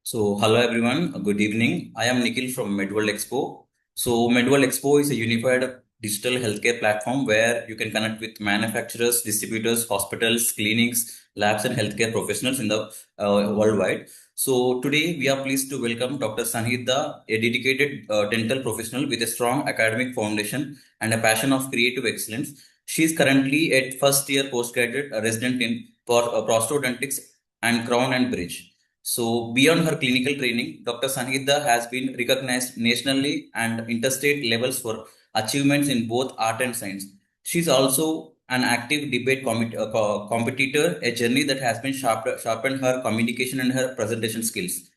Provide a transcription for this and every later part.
Hello everyone, good evening. I am Nikhil from Medworld Expo. Medworld Expo is a unified digital healthcare platform where you can connect with manufacturers, distributors, hospitals, clinics, labs, and healthcare professionals in the worldwide. Today we are pleased to welcome Dr. Sanigdha, a dedicated dental professional with a strong academic foundation and a passion of creative excellence. She is currently at first year postgraduate resident in prosthodontics and crown and bridge. Beyond her clinical training, Dr. Sanigdha has been recognized nationally and interstate levels for achievements in both art and science. She's also an active debate competitor, a journey that has been sharpened her communication and her presentation skills.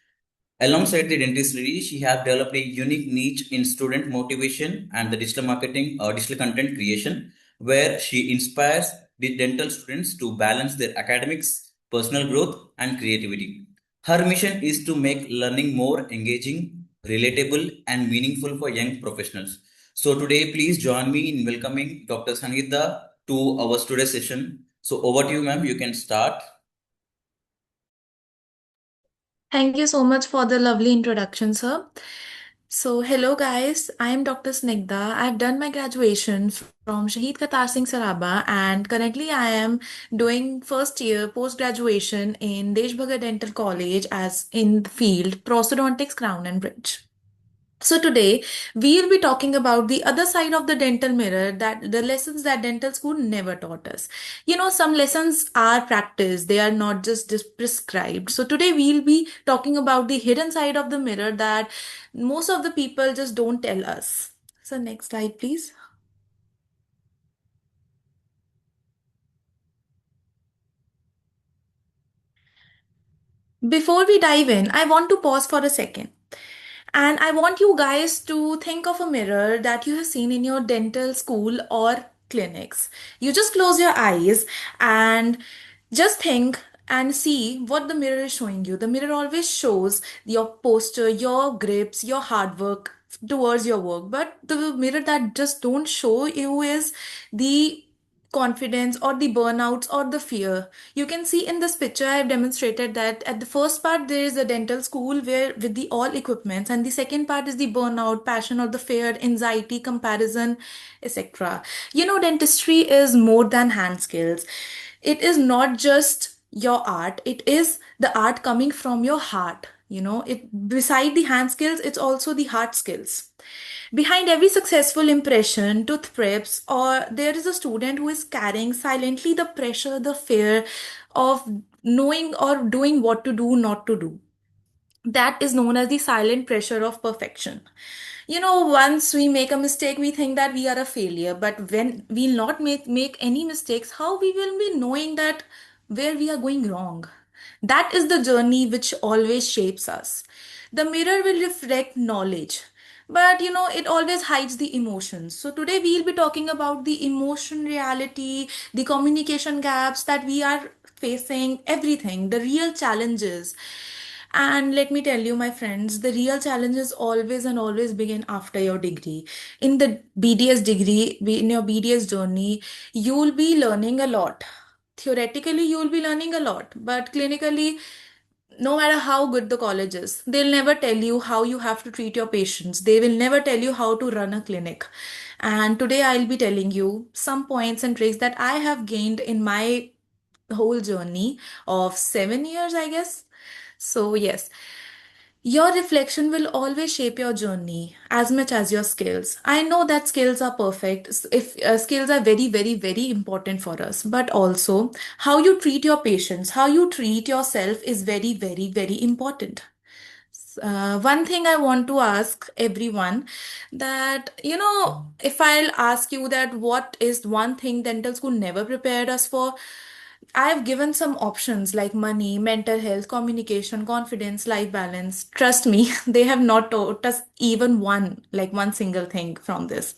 Alongside the dentistry, she has developed a unique niche in student motivation and the digital marketing, digital content creation, where she inspires the dental students to balance their academics, personal growth, and creativity. Her mission is to make learning more engaging, relatable, and meaningful for young professionals. So today, please join me in welcoming Dr. Sangeeta to our studio session. So over to you, ma'am. You can start. Thank you so much for the lovely introduction, sir. So, hello guys, I am Dr. Snigdha. I've done my graduation from Shahid Qatar Singh Saraba, and currently I am doing first year post graduation in Desh Bhagat Dental College as in the field prosthodontics, crown and bridge. So today we'll be talking about the other side of the dental mirror, that the lessons that dental school never taught us. Some lessons are practiced, they are not just prescribed. So today we'll be talking about the hidden side of the mirror that most of the people just don't tell us. So next slide, please. Before we dive in, I want to pause for a second. And I want you guys to think of a mirror that you have seen in your dental school or clinics. You just close your eyes and just think and see what the mirror is showing you. The mirror always shows your posture, your grips, your hard work towards your work. But the mirror that just don't show you is the confidence or the burnouts or the fear. You can see in this picture I have demonstrated that at the first part there is a dental school where with the all equipments, and the second part is the burnout, passion or the fear, anxiety, comparison, etc. Dentistry is more than hand skills. It is not just your art, it is the art coming from your heart. It beside the hand skills, it's also the heart skills. Behind every successful impression, tooth preps, or there is a student who is carrying silently the pressure, the fear of knowing or doing what to do, not to do. That is known as the silent pressure of perfection. Once we make a mistake, we think that we are a failure. But when we'll not make any mistakes, how we will be knowing that where we are going wrong? That is the journey which always shapes us. The mirror will reflect knowledge, but it always hides the emotions. So today we'll be talking about the emotion reality, the communication gaps that we are facing, everything, the real challenges. And let me tell you, my friends, the real challenges always and always begin after your degree. In the BDS degree, in your BDS journey, you will be learning a lot. Theoretically, you will be learning a lot, but clinically, no matter how good the college is, they'll never tell you how you have to treat your patients. They will never tell you how to run a clinic. And today I'll be telling you some points and tricks that I have gained in my whole journey of 7 years, I guess. So, yes, your reflection will always shape your journey as much as your skills. I know that skills are perfect. If skills are very, very, very important for us, but also how you treat your patients, how you treat yourself is very, very, very important. One thing I want to ask everyone that, if I'll ask you that what is one thing dental school never prepared us for, I've given some options like money, mental health, communication, confidence, life balance. Trust me, they have not taught us even one single thing from this.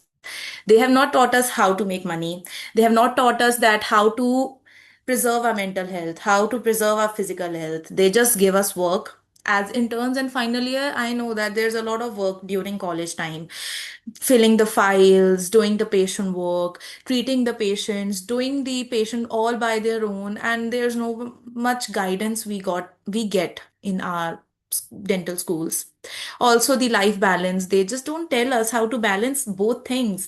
They have not taught us how to make money. They have not taught us that how to preserve our mental health, how to preserve our physical health. They just give us work. As interns and final year, I know that there's a lot of work during college time, filling the files, doing the patient work, treating the patients, doing the patient all by their own, and there's no much guidance we get in our dental schools. Also, the life balance, they just don't tell us how to balance both things,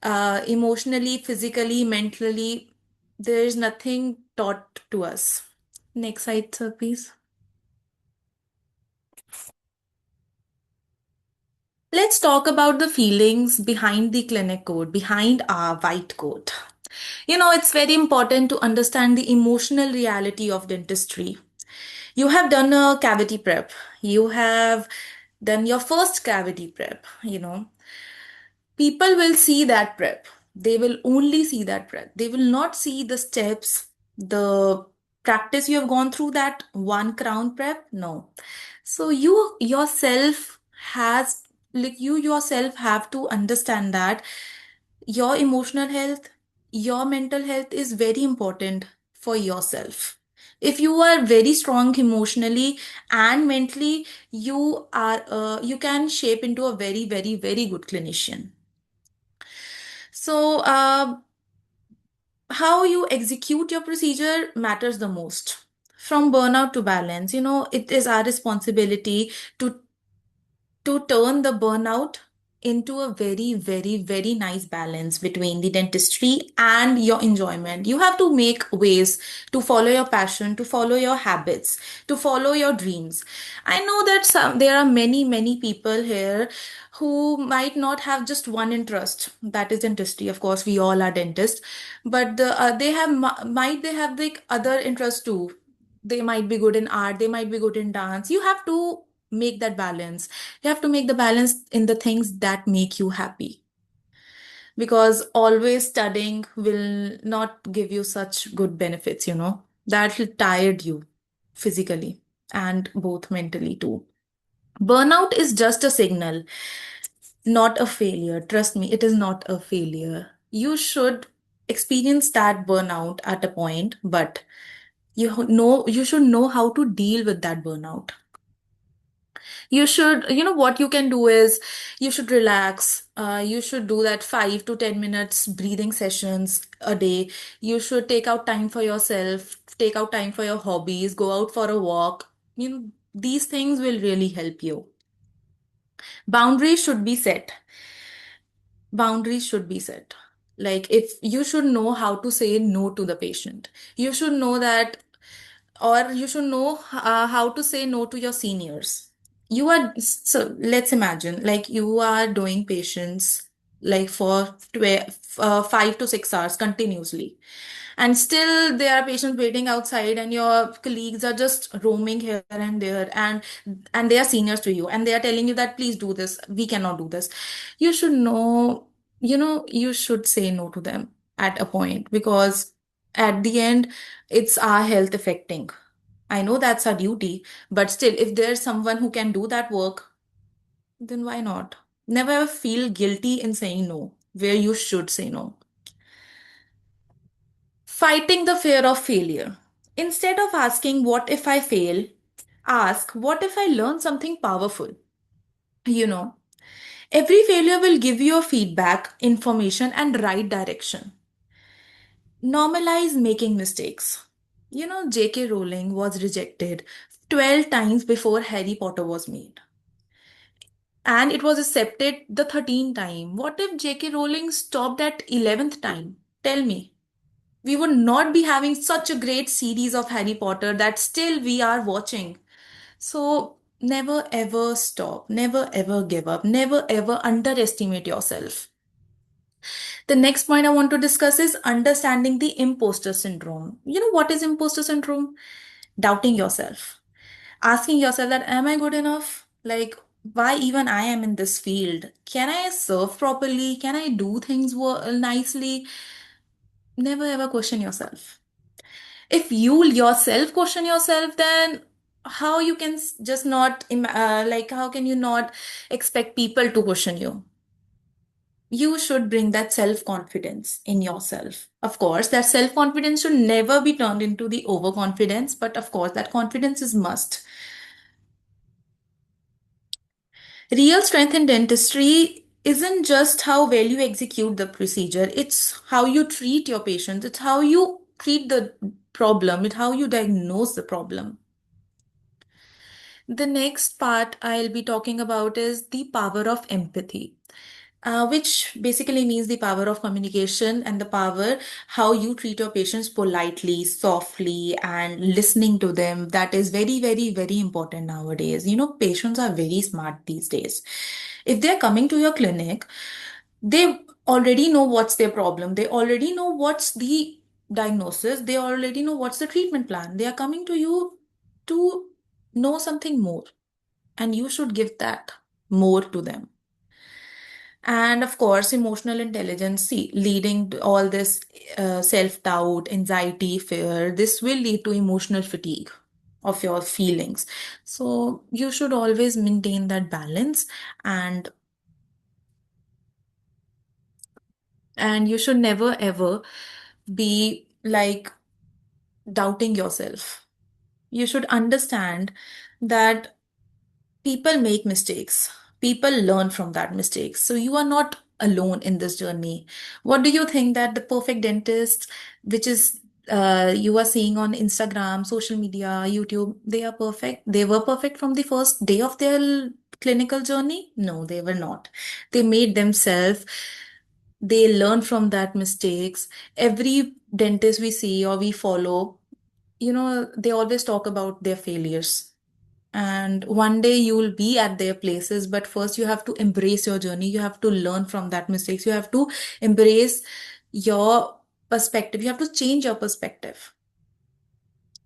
emotionally, physically, mentally. There is nothing taught to us. Next slide, sir, please. Let's talk about the feelings behind the clinic code, behind our white coat. It's very important to understand the emotional reality of dentistry. You have done a cavity prep. You have done your first cavity prep. People will see that prep. They will only see that prep. They will not see the steps, the practice you have gone through that one crown prep. No. So you yourself have to understand that your emotional health, your mental health is very important for yourself. If you are very strong emotionally and mentally, you can shape into a very, very, very good clinician. So, how you execute your procedure matters the most. From burnout to balance, it is our responsibility to turn the burnout into a very, very, very nice balance between the dentistry and your enjoyment. You have to make ways to follow your passion, to follow your habits, to follow your dreams. I know that there are many, many people here who might not have just one interest, that is dentistry. Of course, we all are dentists, but they have like other interests too. They might be good in art, they might be good in dance. You have to make that balance. You have to make the balance in the things that make you happy, because always studying will not give you such good benefits, that will tire you physically and both mentally too. Burnout is just a signal, not a failure. Trust me, it is not a failure. You should experience that burnout at a point, but you should know how to deal with that burnout. What you can do is you should relax. You should do that 5 to 10 minutes breathing sessions a day. You should take out time for yourself, take out time for your hobbies, go out for a walk. These things will really help you. Boundaries should be set. Boundaries should be set. Like, if you should know how to say no to the patient, you should know that, or you should know how to say no to your seniors. So let's imagine, like, you are doing patients like for 5 to 6 hours continuously, and still there are patients waiting outside, and your colleagues are just roaming here and there, and they are seniors to you, and they are telling you that please do this, we cannot do this. You should know, you should say no to them at a point, because at the end, it's our health affecting. I know that's our duty, but still, if there's someone who can do that work, then why not? Never ever feel guilty in saying no, where you should say no. Fighting the fear of failure. Instead of asking, what if I fail? Ask, what if I learn something powerful? You know, every failure will give you a feedback, information, and right direction. Normalize making mistakes. J.K. Rowling was rejected 12 times before Harry Potter was made. And it was accepted the 13th time. What if J.K. Rowling stopped at 11th time? Tell me. We would not be having such a great series of Harry Potter that still we are watching. So never ever stop, never ever give up, never ever underestimate yourself. The next point I want to discuss is understanding the imposter syndrome. You know what is imposter syndrome? Doubting yourself. Asking yourself that, am I good enough? Like, why even I am in this field? Can I serve properly? Can I do things nicely? Never ever question yourself. If you yourself question yourself, then how you can just not like, how can you not expect people to question you? You should bring that self confidence in yourself. Of course, that self confidence should never be turned into the overconfidence, but of course, that confidence is must. Real strength in dentistry isn't just how well you execute the procedure, it's how you treat your patients, it's how you treat the problem, it's how you diagnose the problem. The next part I'll be talking about is the power of empathy, which basically means the power of communication and the power how you treat your patients politely, softly, and listening to them. That is very, very, very important nowadays. Patients are very smart these days. If they're coming to your clinic, they already know what's their problem. They already know what's the diagnosis. They already know what's the treatment plan. They are coming to you to know something more, and you should give that more to them. And of course, emotional intelligence, see, leading to all this self-doubt, anxiety, fear, this will lead to emotional fatigue of your feelings. So you should always maintain that balance, and you should never ever be like doubting yourself. You should understand that people make mistakes. People learn from that mistakes. So you are not alone in this journey. What do you think that the perfect dentist, which is you are seeing on Instagram, social media, YouTube, they are perfect? They were perfect from the first day of their clinical journey? No, they were not. They made themselves. They learn from that mistakes. Every dentist we see or we follow, they always talk about their failures, and one day you will be at their places, but first you have to embrace your journey. You have to learn from that mistakes. You have to embrace your perspective. You have to change your perspective.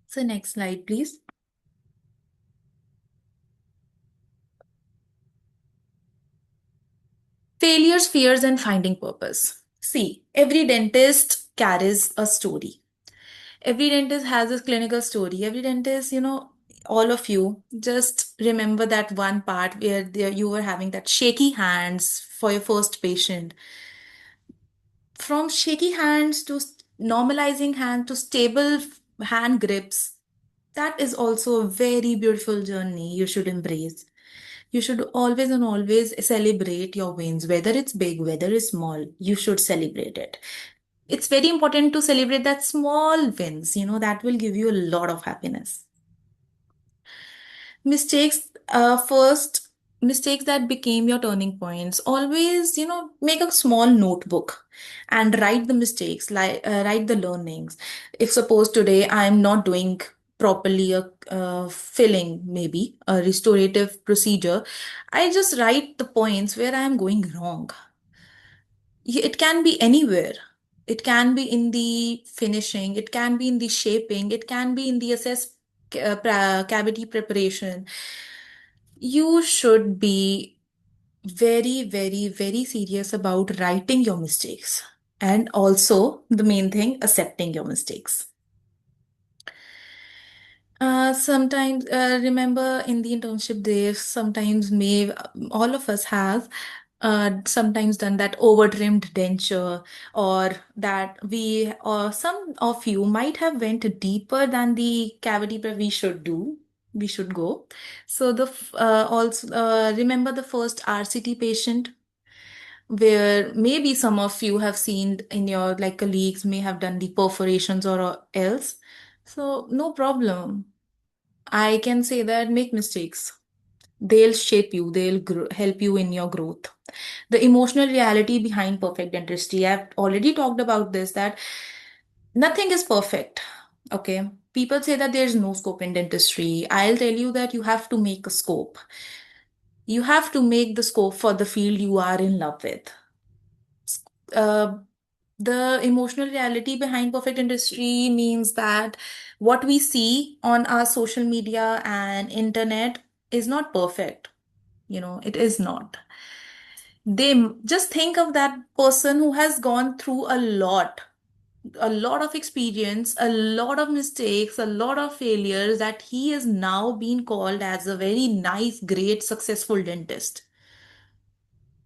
So next slide, please. Failures, fears, and finding purpose. See, every dentist carries a story. Every dentist has a clinical story. Every dentist, all of you just remember that one part where you were having that shaky hands for your first patient. From shaky hands to normalizing hand to stable hand grips, that is also a very beautiful journey you should embrace. You should always and always celebrate your wins, whether it's big, whether it's small, you should celebrate it. It's very important to celebrate that small wins, that will give you a lot of happiness. Mistakes, first, mistakes that became your turning points. Always, make a small notebook and write the mistakes, like write the learnings. If suppose today I am not doing properly a filling, maybe a restorative procedure, I just write the points where I am going wrong. It can be anywhere. It can be in the finishing, it can be in the shaping, it can be in the cavity preparation. You should be very, very, very serious about writing your mistakes, and also the main thing, accepting your mistakes. Sometimes, remember in the internship days, sometimes may all of us have sometimes done that over trimmed denture, or that we or some of you might have went deeper than the cavity where we should go. So also remember the first RCT patient, where maybe some of you have seen in your like colleagues may have done the perforations or else. So no problem. I can say that make mistakes. They'll shape you, they'll help you in your growth. The emotional reality behind perfect dentistry. I've already talked about this, that nothing is perfect. Okay. People say that there's no scope in dentistry. I'll tell you that you have to make a scope. You have to make the scope for the field you are in love with. Uh, the emotional reality behind perfect industry means that what we see on our social media and internet is not perfect. It is not. Just think of that person who has gone through a lot of experience, a lot of mistakes, a lot of failures, that he is now being called as a very nice, great, successful dentist.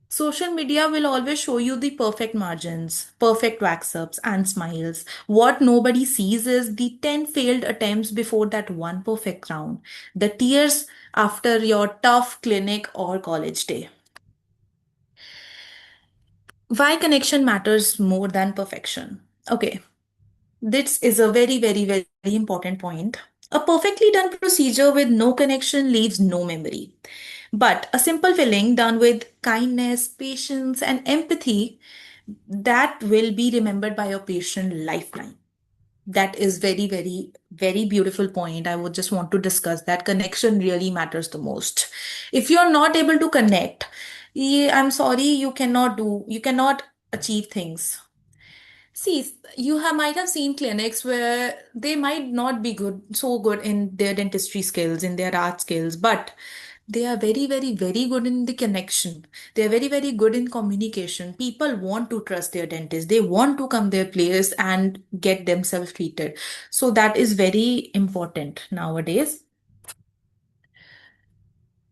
Social media will always show you the perfect margins, perfect wax ups, and smiles. What nobody sees is the 10 failed attempts before that one perfect round, the tears after your tough clinic or college day. Why connection matters more than perfection? Okay, this is a very, very, very important point. A perfectly done procedure with no connection leaves no memory. But a simple filling done with kindness, patience, and empathy, that will be remembered by your patient lifeline. That is very, very, very beautiful point. I would just want to discuss that connection really matters the most. If you're not able to connect, I'm sorry, you cannot achieve things. See, might have seen clinics where they might not be so good in their dentistry skills, in their art skills, but they are very, very, very good in the connection. They are very, very good in communication. People want to trust their dentist. They want to come their place and get themselves treated. So that is very important nowadays.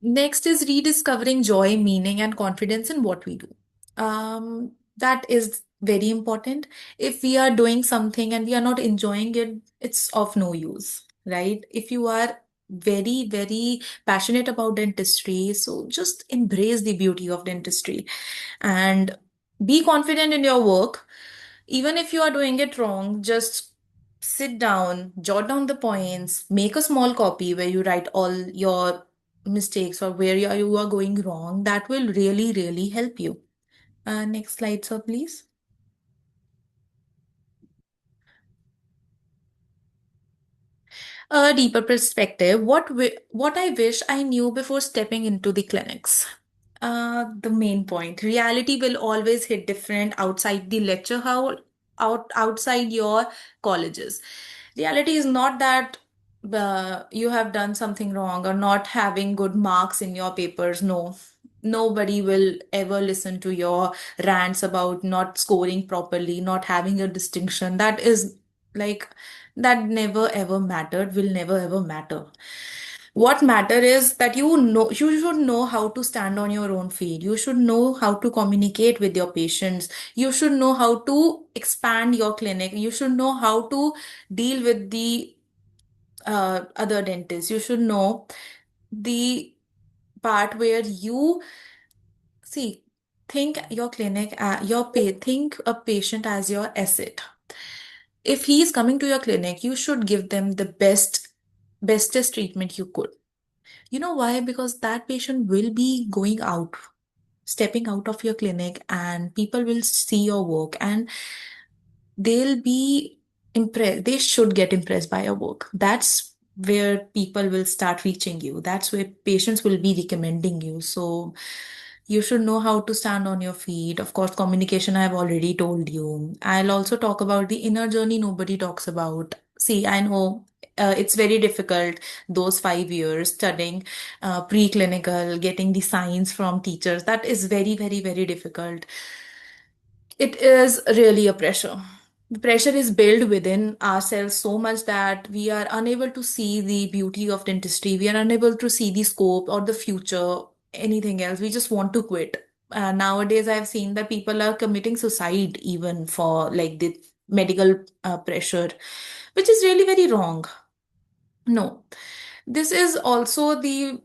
Next is rediscovering joy, meaning, and confidence in what we do. That is very important. If we are doing something and we are not enjoying it, it's of no use, right? If you are very, very passionate about dentistry, so just embrace the beauty of dentistry and be confident in your work. Even if you are doing it wrong, just sit down, jot down the points, make a small copy where you write all your mistakes or where you are going wrong. That will really, really help you. Next slide, sir, please. A deeper perspective. What I wish I knew before stepping into the clinics. The main point. Reality will always hit different outside the lecture hall, outside your colleges. Reality is not that you have done something wrong or not having good marks in your papers. No. Nobody will ever listen to your rants about not scoring properly, not having a distinction. That is like that never ever mattered, will never ever matter. What matter is that you should know how to stand on your own feet. You should know how to communicate with your patients. You should know how to expand your clinic. You should know how to deal with the other dentists. You should know the part where you see, think your clinic, think a patient as your asset. If he is coming to your clinic, you should give them the bestest treatment you could. You know why? Because that patient will be going out, stepping out of your clinic, and people will see your work and they'll be impressed. They should get impressed by your work. That's where people will start reaching you. That's where patients will be recommending you. So you should know how to stand on your feet. Of course, communication, I've already told you. I'll also talk about the inner journey nobody talks about. See, I know it's very difficult, those 5 years studying preclinical, getting the science from teachers. That is very, very, very difficult. It is really a pressure. The pressure is built within ourselves so much that we are unable to see the beauty of dentistry. We are unable to see the scope or the future, anything else. We just want to quit. Nowadays, I've seen that people are committing suicide even for like the medical pressure, which is really very wrong. No, this is also the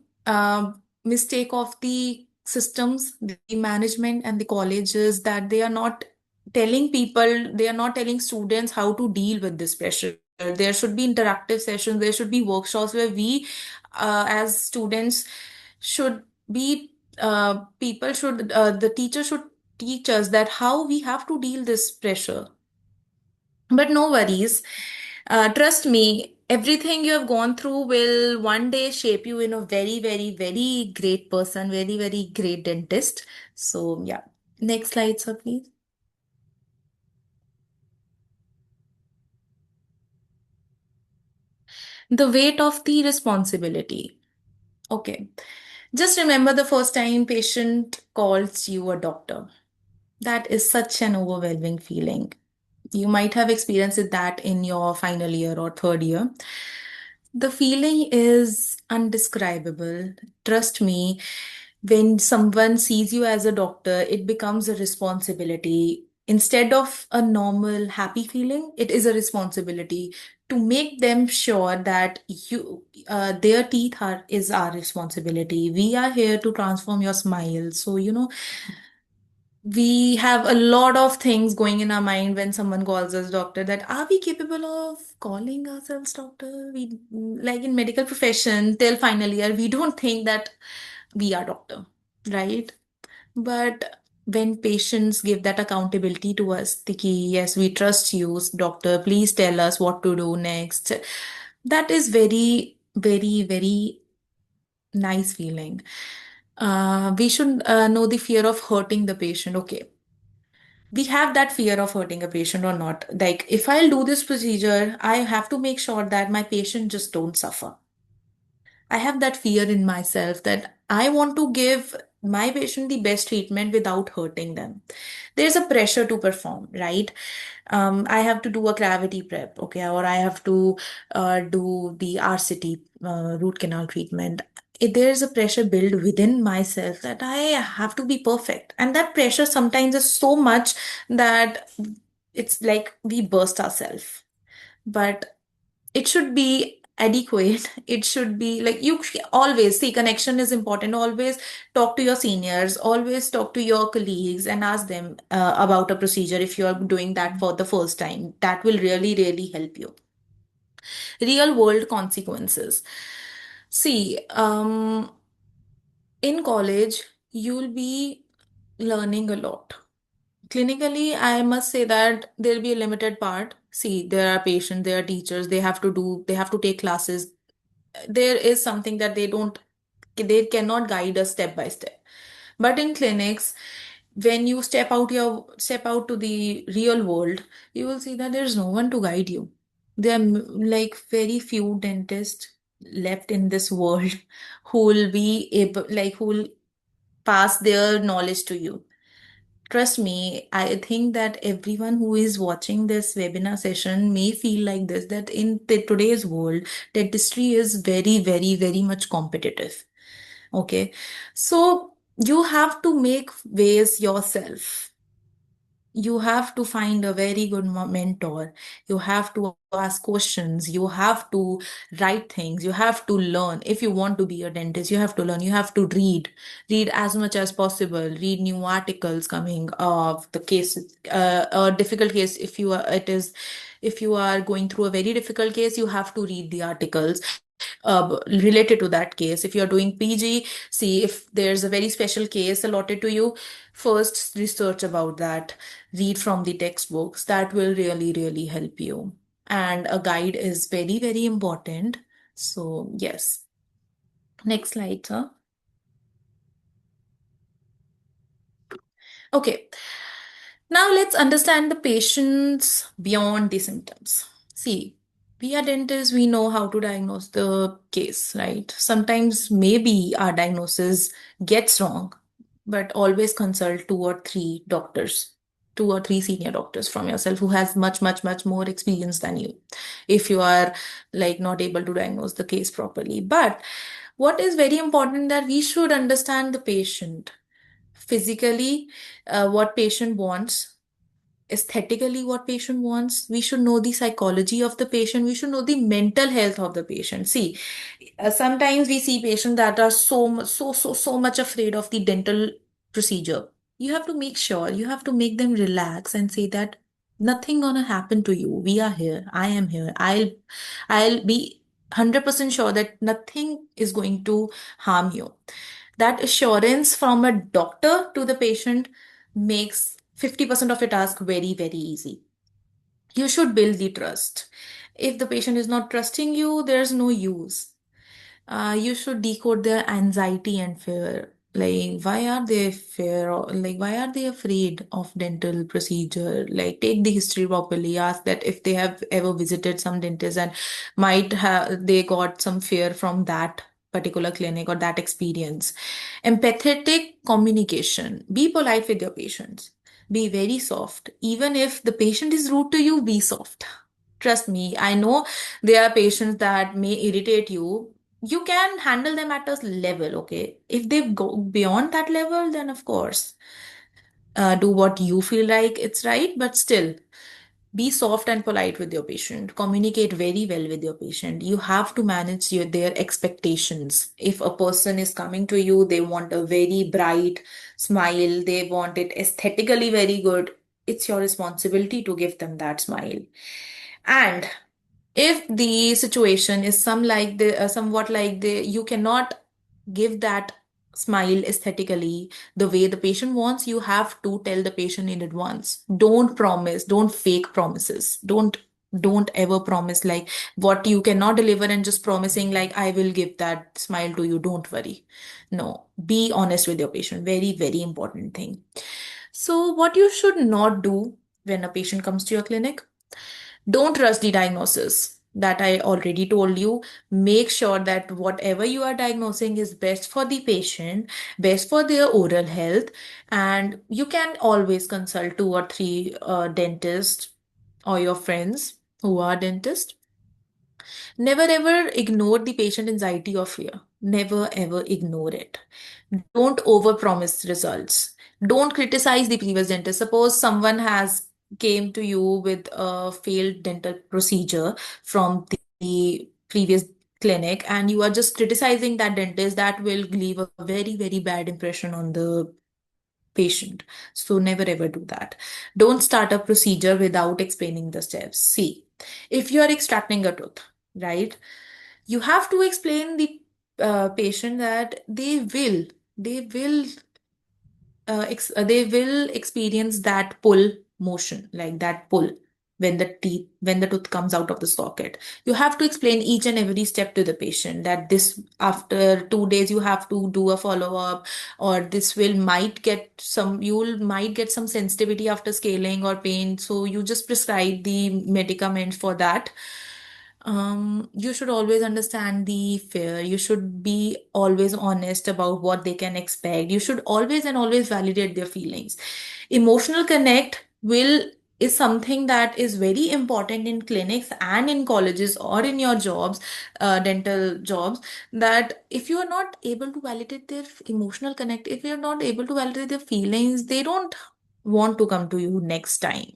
mistake of the systems, the management, and the colleges that they are not telling people, they are not telling students how to deal with this pressure. There should be interactive sessions, there should be workshops where we, as students, should be the teacher should teach us that how we have to deal this pressure. But no worries. Trust me, everything you have gone through will one day shape you in a very, very, very great person, very, very great dentist. So, yeah. Next slide, sir, please. The weight of the responsibility. Okay. Just remember the first time patient calls you a doctor. That is such an overwhelming feeling. You might have experienced that in your final year or third year. The feeling is undescribable. Trust me, when someone sees you as a doctor, it becomes a responsibility. Instead of a normal happy feeling, it is a responsibility to make them sure that their teeth is our responsibility. We are here to transform your smile. So, we have a lot of things going in our mind when someone calls us doctor, that are we capable of calling ourselves doctor? We, like in medical profession till final year, we don't think that we are doctor, right? But when patients give that accountability to us, Tiki, yes, we trust you, doctor, please tell us what to do next. That is very, very, very nice feeling. We should know the fear of hurting the patient. Okay, we have that fear of hurting a patient or not. Like, if I'll do this procedure, I have to make sure that my patient just don't suffer. I have that fear in myself that I want to give my patient the best treatment without hurting them. There's a pressure to perform, right? I have to do a cavity prep, okay, or I have to do the RCT, root canal treatment. There's a pressure built within myself that I have to be perfect. And that pressure sometimes is so much that it's like we burst ourselves. But it should be adequate. It should be like, you always see, connection is important. Always talk to your seniors, always talk to your colleagues and ask them about a procedure if you are doing that for the first time. That will really, really help you. Real world consequences. See, in college, you'll be learning a lot. Clinically, I must say that there'll be a limited part. See, there are patients, there are teachers, they have to take classes. There is something that they cannot guide us step by step. But in clinics, when you step out to the real world, you will see that there's no one to guide you. There are like very few dentists left in this world who will be able, like, who will pass their knowledge to you. Trust me, I think that everyone who is watching this webinar session may feel like this, that in today's world, dentistry is very, very, very much competitive. Okay. So you have to make ways yourself. You have to find a very good mentor. You have to ask questions. You have to write things. You have to learn. If you want to be a dentist, you have to learn. You have to read as much as possible. Read new articles coming of the case, a difficult case. If you are going through a very difficult case, you have to read the articles related to that case. If you're doing PG, see if there's a very special case allotted to you, first research about that, read from the textbooks. That will really, really help you. And a guide is very, very important. So, yes. Next slide, sir. Okay. Now let's understand the patients beyond the symptoms. See, we are dentists, we know how to diagnose the case, right? Sometimes maybe our diagnosis gets wrong, but always consult two or three doctors, two or three senior doctors from yourself who has much, much, much more experience than you. If you are like not able to diagnose the case properly. But what is very important that we should understand the patient physically, what patient wants, aesthetically what patient wants. We should know the psychology of the patient. We should know the mental health of the patient. See, sometimes we see patients that are so much afraid of the dental procedure. You have to make sure, you have to make them relax and say that nothing gonna happen to you. We are here. I am here. I'll be 100% sure that nothing is going to harm you. That assurance from a doctor to the patient makes 50% of your task very, very easy. You should build the trust. If the patient is not trusting you, there's no use. You should decode their anxiety and fear. Like, why are they fear? Like, why are they afraid of dental procedure? Like, take the history properly. Ask that if they have ever visited some dentist and might have they got some fear from that particular clinic or that experience. Empathetic communication. Be polite with your patients. Be very soft. Even if the patient is rude to you, be soft. Trust me, I know there are patients that may irritate you. You can handle them at a level, okay? If they go beyond that level, then of course, do what you feel like it's right, but still Be soft and polite with your patient. Communicate very well with your patient. You have to manage their expectations. If a person is coming to you, they want a very bright smile, they want it aesthetically very good. It's your responsibility to give them that smile. And if the situation is somewhat like the you cannot give that smile aesthetically the way the patient wants, you have to tell the patient in advance. Don't promise, don't fake promises. Don't ever promise like what you cannot deliver and just promising like I will give that smile to you, don't worry. No, be honest with your patient. Very, very important thing. So what you should not do when a patient comes to your clinic: don't rush the diagnosis. That I already told you. Make sure that whatever you are diagnosing is best for the patient, best for their oral health, and you can always consult two or three dentists or your friends who are dentists. Never ever ignore the patient anxiety or fear. Never ever ignore it. Don't overpromise results. Don't criticize the previous dentist. Suppose someone has came to you with a failed dental procedure from the previous clinic and you are just criticizing that dentist, that will leave a very, very bad impression on the patient. So never ever do that. Don't start a procedure without explaining the steps. See, if you are extracting a tooth, right? You have to explain the patient that they will experience that pull motion, like that pull when the tooth comes out of the socket. You have to explain each and every step to the patient that this after 2 days you have to do a follow up, or this will might get some you will might get some sensitivity after scaling or pain, so you just prescribe the medicament for that. You should always understand the fear. You should be always honest about what they can expect. You should always and always validate their feelings. Emotional connect will is something that is very important in clinics and in colleges or in your jobs, dental jobs. That if you are not able to validate their emotional connect, if you are not able to validate their feelings, they don't want to come to you next time.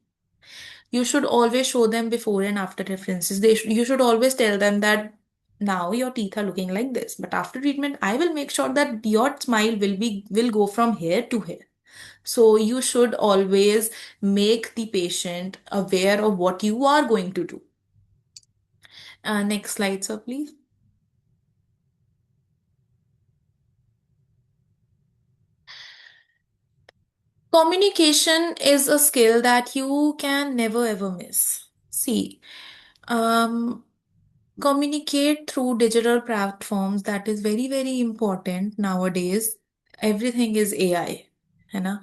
You should always show them before and after references. You should always tell them that now your teeth are looking like this, but after treatment, I will make sure that your smile will go from here to here. So you should always make the patient aware of what you are going to do. Next slide, sir, please. Communication is a skill that you can never ever miss. See, um, communicate through digital platforms. That is very, very important nowadays. Everything is AI. है ना?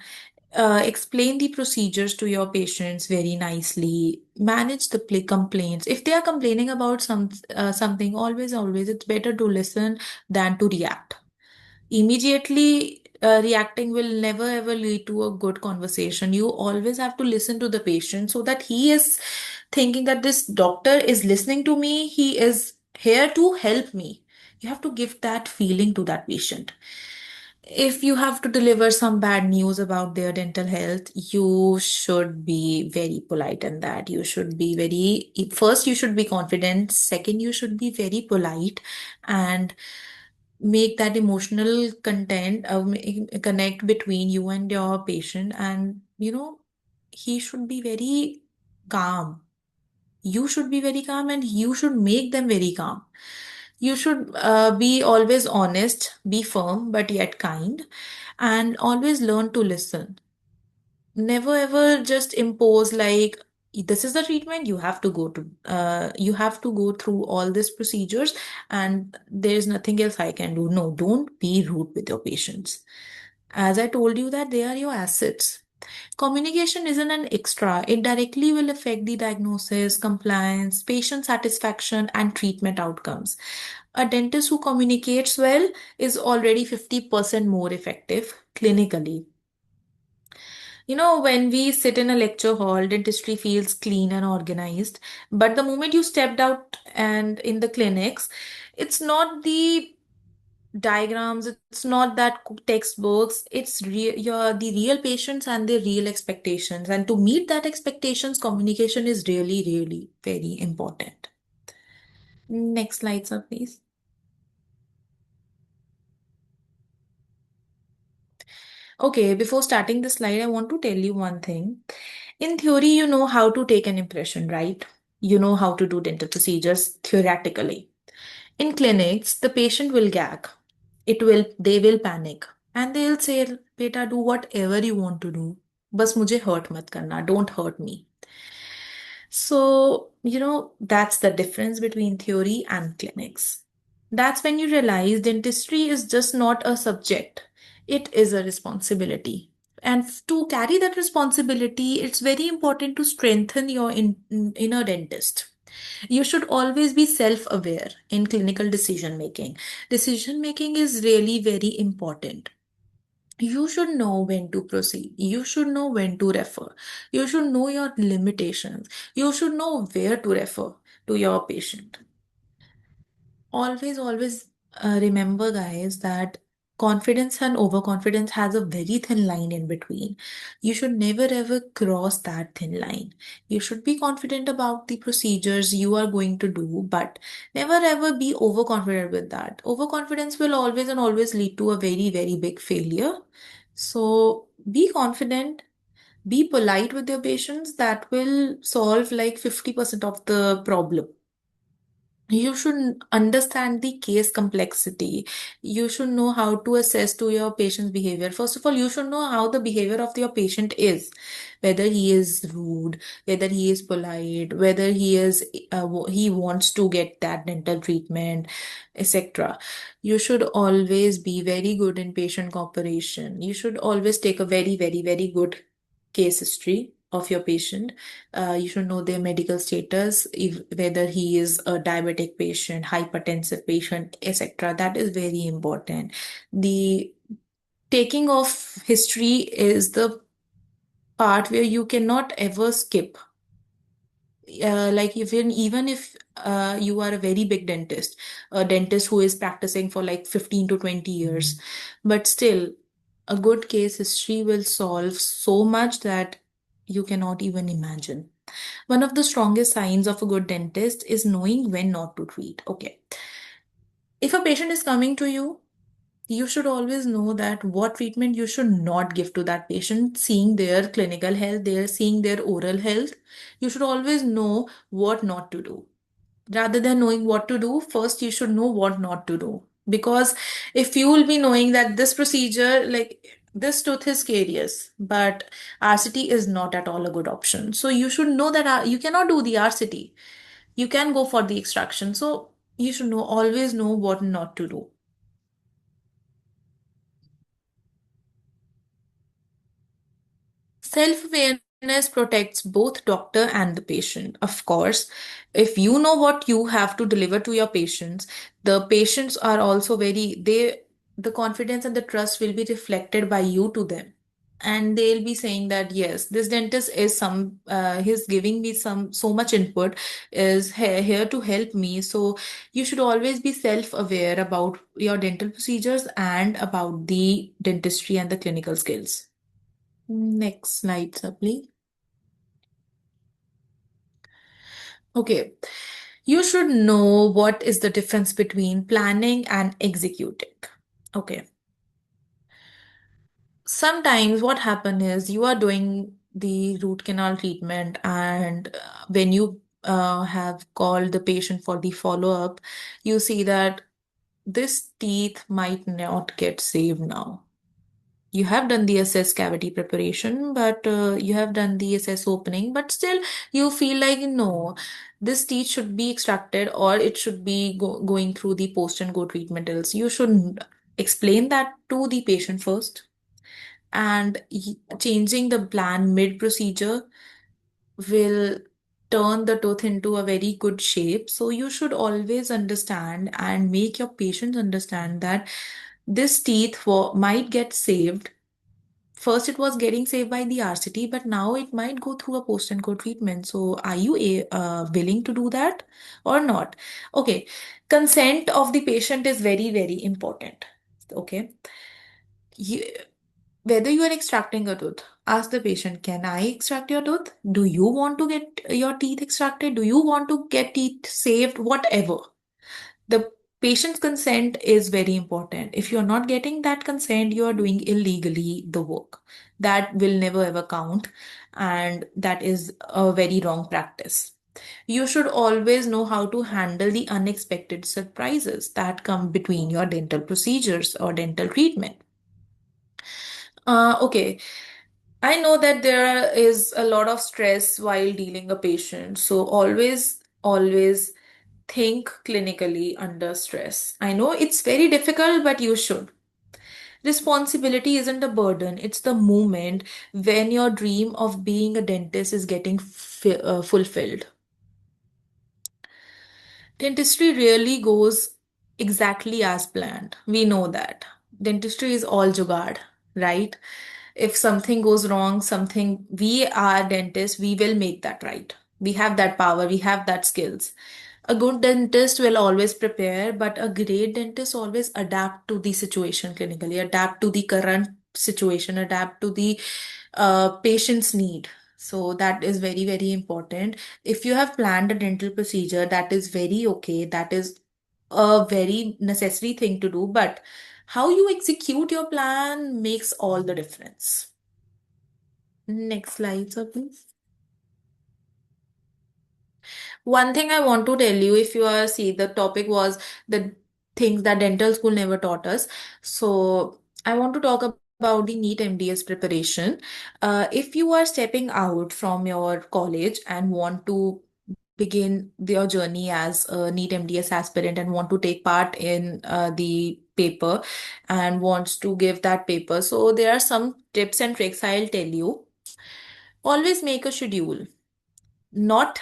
Explain the procedures to your patients very nicely. Manage the complaints. If they are complaining about something, always, it's better to listen than to react. Immediately reacting will never ever lead to a good conversation. You always have to listen to the patient so that he is thinking that this doctor is listening to me, he is here to help me. You have to give that feeling to that patient. If you have to deliver some bad news about their dental health, you should be very polite in that. You should be very, first, you should be confident. Second, you should be very polite and make that emotional connect between you and your patient. And, he should be very calm. You should be very calm and you should make them very calm. You should be always honest, be firm, but yet kind, and always learn to listen. Never ever just impose like this is the treatment you have to go through all these procedures and there is nothing else I can do. No, don't be rude with your patients. As I told you that they are your assets. Communication isn't an extra. It directly will affect the diagnosis, compliance, patient satisfaction, and treatment outcomes. A dentist who communicates well is already 50% more effective clinically. When we sit in a lecture hall, dentistry feels clean and organized. But the moment you stepped out and in the clinics, it's not the diagrams. It's not that textbooks. It's the real patients and their real expectations. And to meet that expectations, communication is really, really very important. Next slide, sir, please. Okay, before starting the slide, I want to tell you one thing. In theory, you know how to take an impression, right? You know how to do dental procedures theoretically. In clinics, the patient will gag. They will panic. And they'll say, Beta, do whatever you want to do. Bas mujhe hurt mat karna. Don't hurt me. So, that's the difference between theory and clinics. That's when you realize dentistry is just not a subject, it is a responsibility. And to carry that responsibility, it's very important to strengthen your inner dentist. You should always be self aware in clinical decision making. Decision making is really very important. You should know when to proceed. You should know when to refer. You should know your limitations. You should know where to refer to your patient. Always, remember, guys, that confidence and overconfidence has a very thin line in between. You should never ever cross that thin line. You should be confident about the procedures you are going to do, but never ever be overconfident with that. Overconfidence will always and always lead to a very, very big failure. So be confident, be polite with your patients. That will solve like 50% of the problem. You should understand the case complexity. You should know how to assess to your patient's behavior. First of all, you should know how the behavior of your patient is, whether he is rude, whether he is polite, whether he wants to get that dental treatment, etc. You should always be very good in patient cooperation. You should always take a very, very, very good case history of your patient. You should know their medical status, if whether he is a diabetic patient, hypertensive patient, etc. That is very important. The taking of history is the part where you cannot ever skip. Like even if you are a very big dentist, a dentist who is practicing for like 15 to 20 years, but still a good case history will solve so much that you cannot even imagine. One of the strongest signs of a good dentist is knowing when not to treat. Okay. If a patient is coming to you should always know that what treatment you should not give to that patient, seeing their clinical health, seeing their oral health. You should always know what not to do. Rather than knowing what to do, first you should know what not to do. Because if you will be knowing that this procedure, like this tooth is carious, but RCT is not at all a good option. So you should know that you cannot do the RCT. You can go for the extraction. So you should always know what not to do. Self-awareness protects both doctor and the patient. Of course, if you know what you have to deliver to your patients, the patients are also the confidence and the trust will be reflected by you to them. And they'll be saying that, yes, this dentist is he's giving me so much input, is here to help me. So you should always be self-aware about your dental procedures and about the dentistry and the clinical skills. Next slide, sir, please. Okay. You should know what is the difference between planning and executing. Okay. Sometimes what happen is you are doing the root canal treatment, and when you have called the patient for the follow-up, you see that this teeth might not get saved now. You have done the SS cavity preparation, but you have done the SS opening, but still you feel like, no, this teeth should be extracted or it should be going through the post and go treatment else. You should explain that to the patient first, and changing the plan mid procedure will turn the tooth into a very good shape. So you should always understand and make your patients understand that this teeth might get saved First, it was getting saved by the RCT, but now it might go through a post and go treatment. So, are you willing to do that or not? Okay, consent of the patient is very, very important. Okay, you, whether you are extracting a tooth, ask the patient, can I extract your tooth? Do you want to get your teeth extracted? Do you want to get teeth saved? Whatever. The patient's consent is very important. If you're not getting that consent, you are doing illegally the work. That will never ever count, and that is a very wrong practice. You should always know how to handle the unexpected surprises that come between your dental procedures or dental treatment. Okay, I know that there is a lot of stress while dealing a patient, so always think clinically under stress. I know it's very difficult, but you should. Responsibility isn't a burden, it's the moment when your dream of being a dentist is getting fulfilled. Dentistry really goes exactly as planned. We know that. Dentistry is all jugaad, right? If something goes wrong, something, we are dentists, we will make that right. We have that power, we have that skills. A good dentist will always prepare, but a great dentist always adapt to the situation clinically, adapt to the current situation, adapt to the patient's need. So that is very, very important. If you have planned a dental procedure, that is very okay. That is a very necessary thing to do, but how you execute your plan makes all the difference. Next slide, sir, please. One thing I want to tell you, if you are, see, the topic was the things that dental school never taught us. So I want to talk about the NEET MDS preparation. If you are stepping out from your college and want to begin your journey as a NEET MDS aspirant and want to take part in the paper and wants to give that paper, so there are some tips and tricks I'll tell you. Always make a schedule, not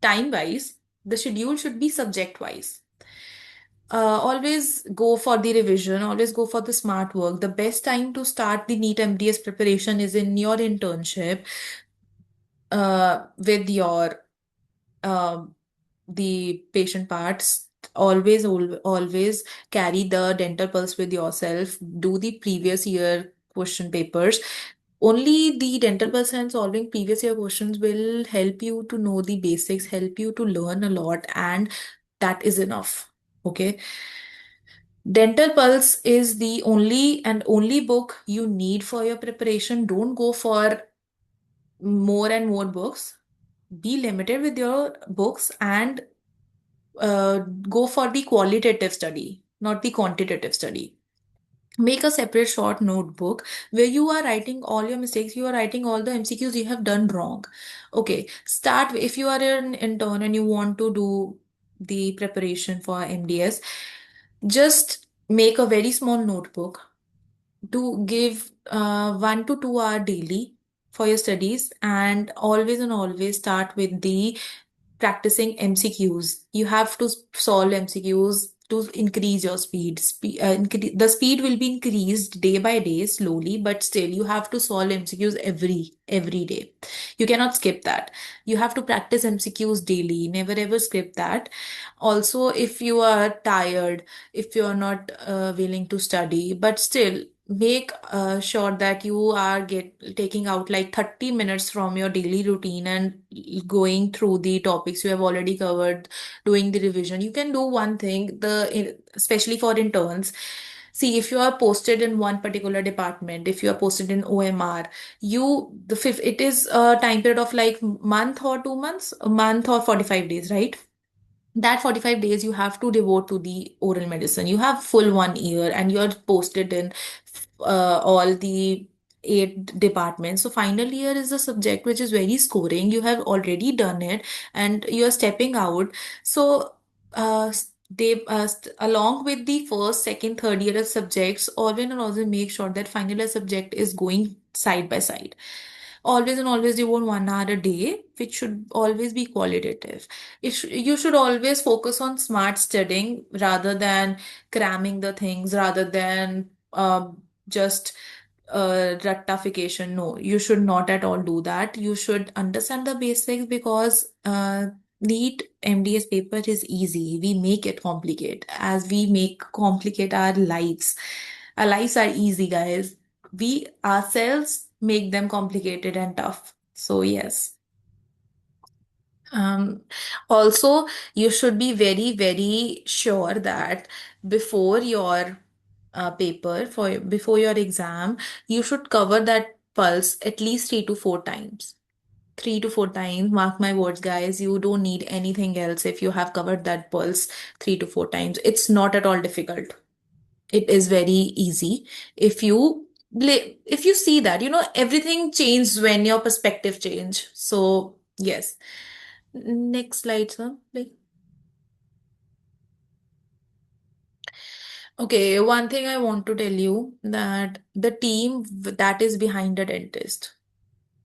time wise. The schedule should be subject wise. Always go for the revision, always go for the smart work. The best time to start the NEET MDS preparation is in your internship with your um, the patient parts. Always carry the dental pulse with yourself. Do the previous year question papers. Only the dental pulse and solving previous year questions will help you to know the basics, help you to learn a lot, and that is enough. Okay. Dental Pulse is the only book you need for your preparation. Don't go for more and more books. Be limited with your books and go for the qualitative study, not the quantitative study. Make a separate short notebook where you are writing all your mistakes, you are writing all the MCQs you have done wrong. Okay, start if you are an intern and you want to do the preparation for MDS, just make a very small notebook to give 1 to 2 hour daily for your studies, and always start with the practicing MCQs. You have to solve MCQs to increase your speed. The speed will be increased day by day slowly, but still you have to solve MCQs every day. You cannot skip that. You have to practice MCQs daily. Never ever skip that. Also, if you are tired, if you are not willing to study, but still make sure that you are taking out like 30 minutes from your daily routine and going through the topics you have already covered, doing the revision. You can do one thing, especially for interns. See, if you are posted in one particular department, if you are posted in OMR, the fifth, it is a time period of like month or 2 months, a month or 45 days, right? That 45 days you have to devote to the oral medicine. You have full 1 year and you're posted in all the 8 departments. So final year is a subject which is very scoring. You have already done it and you're stepping out. So along with the first, second, third year of subjects, always and always make sure that final year subject is going side by side. Always and always devote 1 hour a day, which should always be qualitative. You should always focus on smart studying rather than cramming the things, rather than just rectification. No, you should not at all do that. You should understand the basics because neat MDS paper is easy. We make it complicated as we make complicate our lives. Our lives are easy, guys. We ourselves make them complicated and tough. So yes. Um, Also, you should be very, very sure that before your paper, before your exam, you should cover that pulse at least 3 to 4 times. 3 to 4 times, mark my words, guys. You don't need anything else if you have covered that pulse 3 to 4 times. It's not at all difficult. It is very easy. If you if you see that, everything changes when your perspective change. So yes. Next slide, sir. Okay, one thing I want to tell you that the team that is behind a dentist,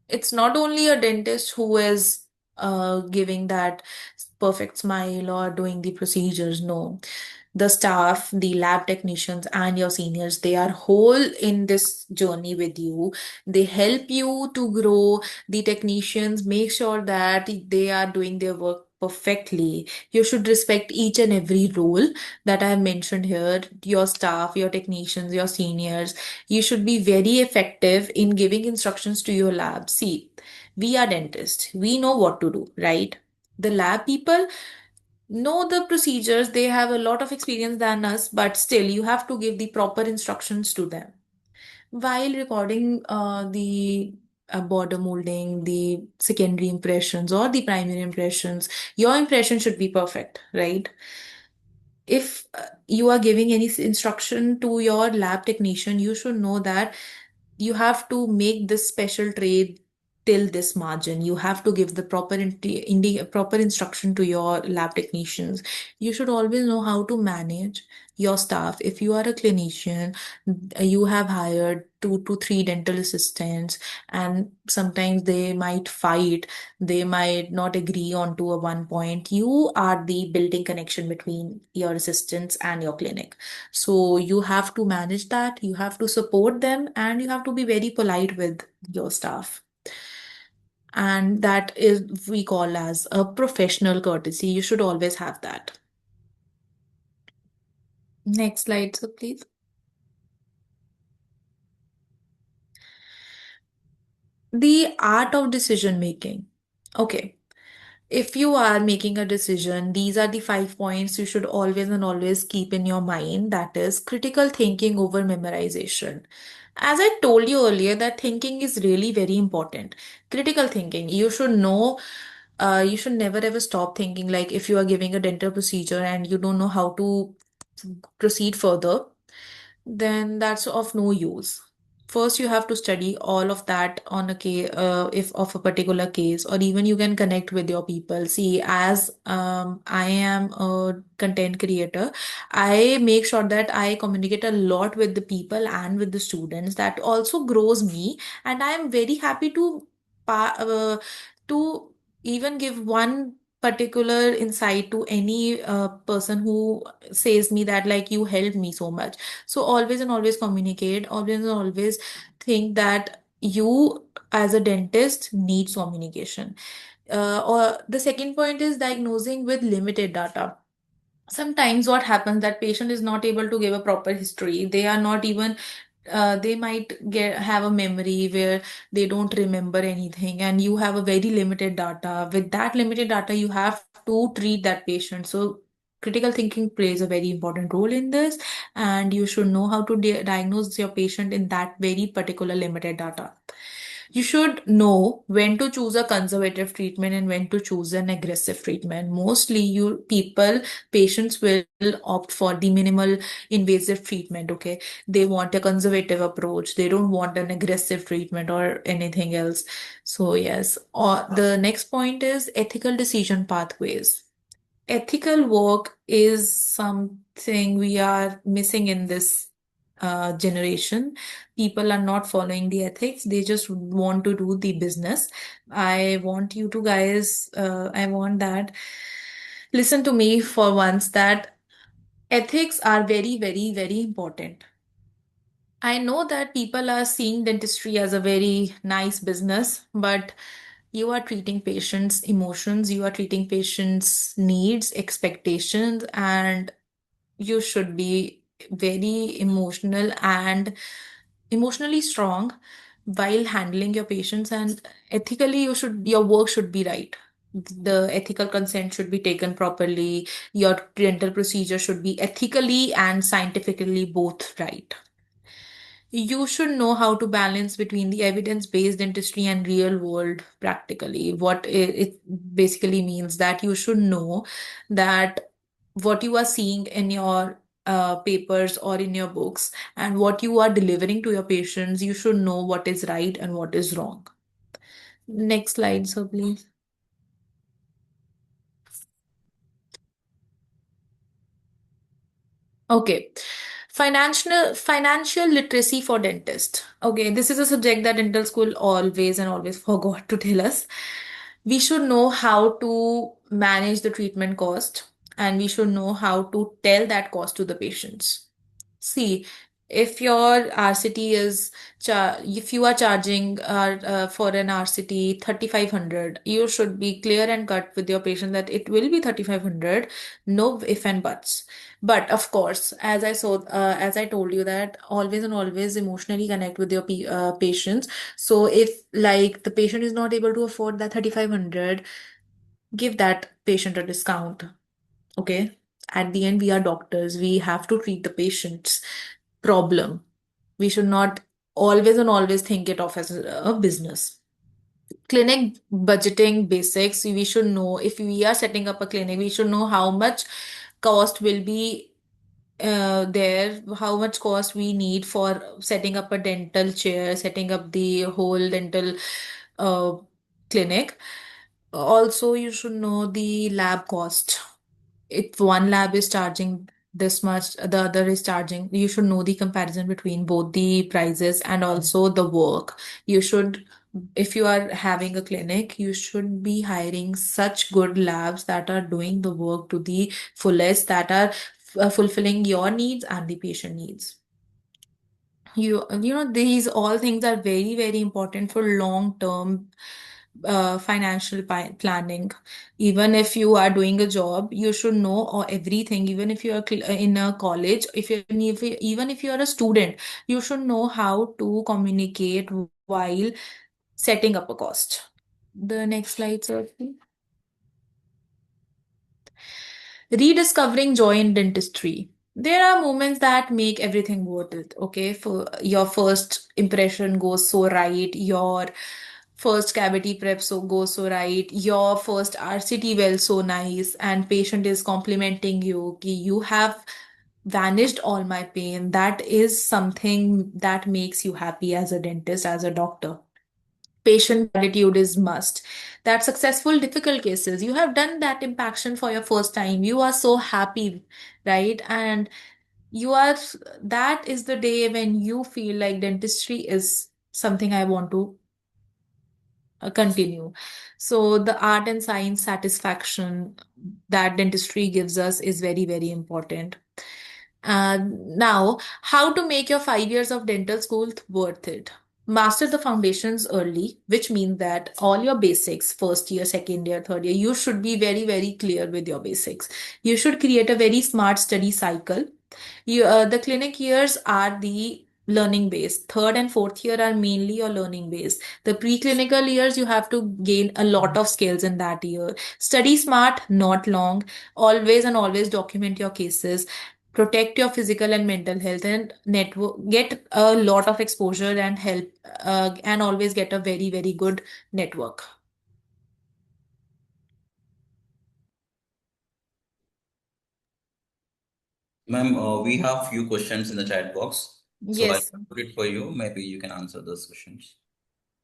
it's not only a dentist who is giving that perfect smile or doing the procedures. No, the staff, the lab technicians, and your seniors, they are whole in this journey with you. They help you to grow. The technicians make sure that they are doing their work perfectly. You should respect each and every role that I have mentioned here, your staff, your technicians, your seniors. You should be very effective in giving instructions to your lab. See, we are dentists. We know what to do, right? The lab people know the procedures. They have a lot of experience than us, but still, you have to give the proper instructions to them. While recording the border molding, the secondary impressions or the primary impressions, your impression should be perfect, right? If you are giving any instruction to your lab technician, you should know that you have to make this special tray till this margin. You have to give the proper instruction to your lab technicians. You should always know how to manage your staff. If you are a clinician, you have hired 2 to 3 dental assistants, and sometimes they might fight. They might not agree on to a one point. You are the building connection between your assistants and your clinic. So you have to manage that, you have to support them, and you have to be very polite with your staff. And that is we call as a professional courtesy. You should always have that. Next slide, so please. The art of decision making. Okay. If you are making a decision, these are the 5 points you should always and always keep in your mind. That is critical thinking over memorization. As I told you earlier, that thinking is really very important. Critical thinking, you should know, you should never ever stop thinking. Like if you are giving a dental procedure and you don't know how to proceed further, then that's of no use. First, you have to study all of that on a case, if of a particular case, or even you can connect with your people. See, as I am a content creator, I make sure that I communicate a lot with the people and with the students. That also grows me, and I am very happy to even give one particular insight to any person who says me that like you helped me so much. So always and always communicate, always and always think that you as a dentist needs communication. Or the second point is diagnosing with limited data. Sometimes what happens that patient is not able to give a proper history. They are not even they might get have a memory where they don't remember anything, and you have a very limited data. With that limited data, you have to treat that patient. So critical thinking plays a very important role in this, and you should know how to diagnose your patient in that very particular limited data. You should know when to choose a conservative treatment and when to choose an aggressive treatment. Mostly, patients will opt for the minimal invasive treatment. Okay, they want a conservative approach. They don't want an aggressive treatment or anything else. So yes. Or the next point is ethical decision pathways. Ethical work is something we are missing in this generation. People are not following the ethics, they just want to do the business. I want you to guys, I want that. Listen to me for once that ethics are very, very, very important. I know that people are seeing dentistry as a very nice business, but you are treating patients' emotions, you are treating patients' needs, expectations, and you should be very emotional and emotionally strong while handling your patients, and ethically your work should be right. The ethical consent should be taken properly. Your dental procedure should be ethically and scientifically both right. You should know how to balance between the evidence-based dentistry and real world practically. What it basically means that you should know that what you are seeing in your papers or in your books and what you are delivering to your patients, you should know what is right and what is wrong. Next slide, so please. Okay. Financial literacy for dentists. Okay, this is a subject that dental school always and always forgot to tell us. We should know how to manage the treatment cost, and we should know how to tell that cost to the patients. See, if your RCT is if you are charging for an RCT 3,500, you should be clear and cut with your patient that it will be 3,500, no if and buts. But of course, as I told you that always and always emotionally connect with your patients. So if like the patient is not able to afford that 3,500, give that patient a discount. Okay. At the end, we are doctors. We have to treat the patient's problem. We should not always and always think it off as a business. Clinic budgeting basics, we should know if we are setting up a clinic, we should know how much cost will be there, how much cost we need for setting up a dental chair, setting up the whole dental uh, clinic. Also, you should know the lab cost. If one lab is charging this much, the other is charging, you should know the comparison between both the prices and also the work. You should, if you are having a clinic, you should be hiring such good labs that are doing the work to the fullest, that are fulfilling your needs and the patient needs. You know, these all things are very, very important for long term financial planning. Even if you are doing a job, you should know everything. Even if you are in a college, even if you are a student, you should know how to communicate while setting up a cost. The next slide, sir. Rediscovering joy in dentistry. There are moments that make everything worth it. Okay, for your first impression goes so right, your first cavity prep goes so right, your first RCT well so nice, and patient is complimenting you. Ki you have vanished all my pain. That is something that makes you happy as a dentist, as a doctor. Patient gratitude is must. That successful difficult cases, you have done that impaction for your first time, you are so happy, right? And you are, that is the day when you feel like dentistry is something I want to continue. So the art and science satisfaction that dentistry gives us is very, very important. Now, how to make your 5 years of dental school worth it? Master the foundations early, which means that all your basics, first year, second year, third year, you should be very, very clear with your basics. You should create a very smart study cycle. The clinic years are the learning base. Third and fourth year are mainly your learning base. The preclinical years, you have to gain a lot of skills in that year. Study smart, not long. Always and always document your cases. Protect your physical and mental health, and network. Get a lot of exposure and help, and always get a very, very good network. Ma'am, we have few questions in the chat box. So I'll Yes. put it for you. Maybe you can answer those questions.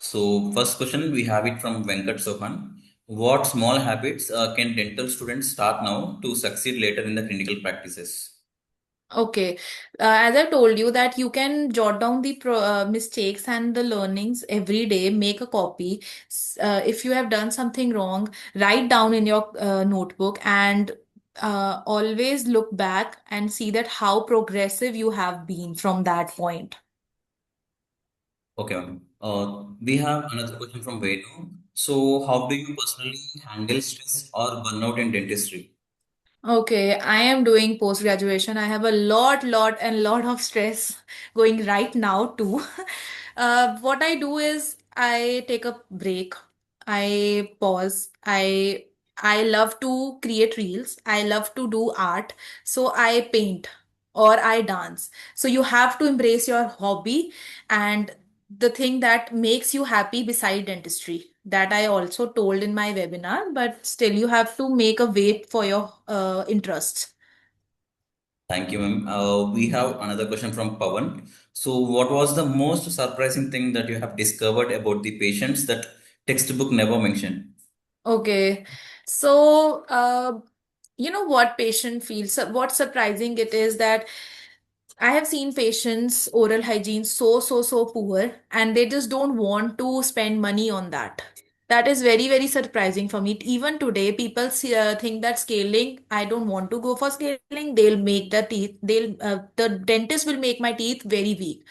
So first question, we have it from Venkat Sohan. What small habits can dental students start now to succeed later in the clinical practices? Okay. As I told you that you can jot down the mistakes and the learnings every day, make a copy. If you have done something wrong, write down in your notebook, and always look back and see that how progressive you have been from that point. Okay, ma'am. We have another question from Venu. So, how do you personally handle stress or burnout in dentistry? Okay, I am doing post graduation. I have a lot of stress going right now too. What I do is I take a break. I pause. I love to create reels. I love to do art. So I paint or I dance. So you have to embrace your hobby and the thing that makes you happy beside dentistry. That I also told in my webinar, but still you have to make a way for your interests. Thank you, ma'am. We have another question from Pawan. So, what was the most surprising thing that you have discovered about the patients that textbook never mentioned? Okay. So, you know what patient feels, what's surprising it is that I have seen patients' oral hygiene so poor, and they just don't want to spend money on that. That is very surprising for me. Even today, people think that scaling, I don't want to go for scaling. They'll make the teeth, the dentist will make my teeth very weak.